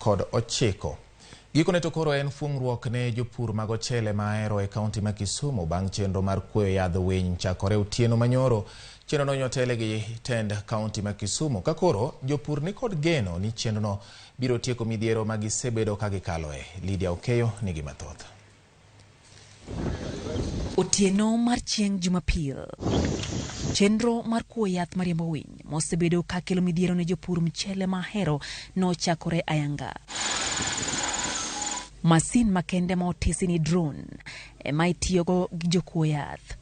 kod ochiko. Gikone to koro en fuongruok ne jopur mag ochele ma Ahero e kaunti ma Kisumu bang' chenro mar kuoyo yadh winy chakore otieno manyoro. Chenro no nyotele gi tend kaunti ma Kisumu ka koro jopur ni kod geno ni chenro no biro tieko midhiero ma gisebedo ka gikaloe. Lydia Okeyo nigi mathoth. Otieno mar chieng' Jumapil. Chenro mar kuoyo yath mariembo winy mosebedo ka kelo midhiero ne jopur mchele ma Ahero nochakore ayanga. Masin makende ma otisi ni drone ema itiyogo gi jokuoyo yath.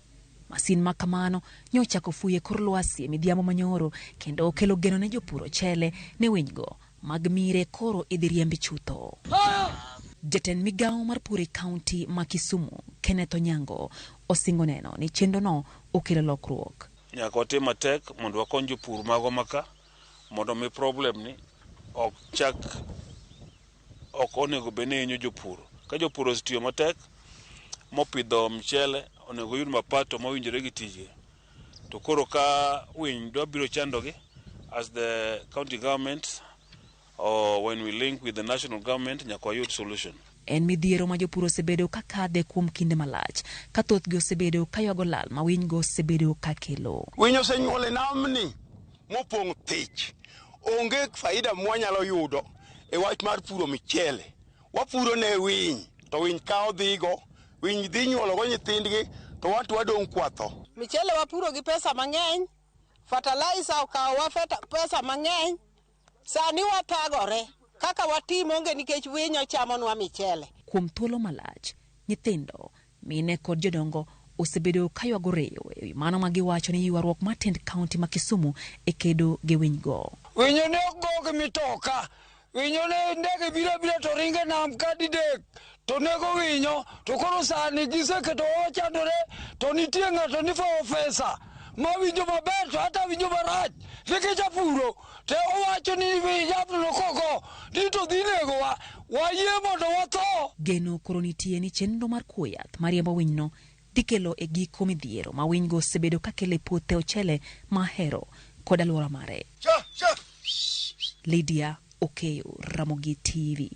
Masin makamano nyochako fuye kor lwasi midhiambo manyoro kendo okelo geno ne jopur ochele ne winygo mag mire koro idhi riembi chutho. Jatend migawo mar pur e kaunti ma Kisumu, Ketho Onyango, osingo neno ni chenro no okelo lokruok. Nyaka watim matek mondo wakony jopur mago maka mondo mi problem ni ok onego bed ni hinyo jopur. Ka jopur osetiyo matek mopidho mchele onego yud mapato mawinjore gi tije. To koro ka winy dwa biro chandogi as the county government or when we link with the national government nyaka wayud solution. En midhiero ma jopur osebedo ka kadhe kuom kinde malach ka thothgi osebedo ka ywago lal ma winygo osebedo ka kelo. Winy osenyuol e namni mopong' thich. Onge faida mwanyalo yudo e wach mar puro michele. Wapuro ne winy to winy kawo dhigo, winy dhi nyuolo go nyithindgi to wadong' kwatho. Michele wapuro gi pesa mang'eny, fertilizer okawo pesa mang'eny. Sani wathagore kaka watimo onge nikech winy ochamonwa michele. Kuom thuolo malach, nyithindo, mine kod jodongo osebedo ka ywago reyo e wi mano ma giwacho ni ywaruok mar tend kaunti ma Kisumu e kedo gi winygo. Winyo ne ok go gi mitoka. Winyo ne ndege biro to ringe nam kadidek to nego winyo to koro sani giseketo ochandore to nitie ng'ato ni profesa ma winjo maber to hata winjo marach nikech apuro te owacho ni winjapno koko ni to dhi negowa wayie mondo watho. Geno koro nitie ni chenro mar kuoyo yath mariembo winyno dhi kelo e giko midhiero ma winygo osebedo ka kelo e puothe ochele ma Ahero kod alwora mare. Lydia Okeyo, Ramogi TV.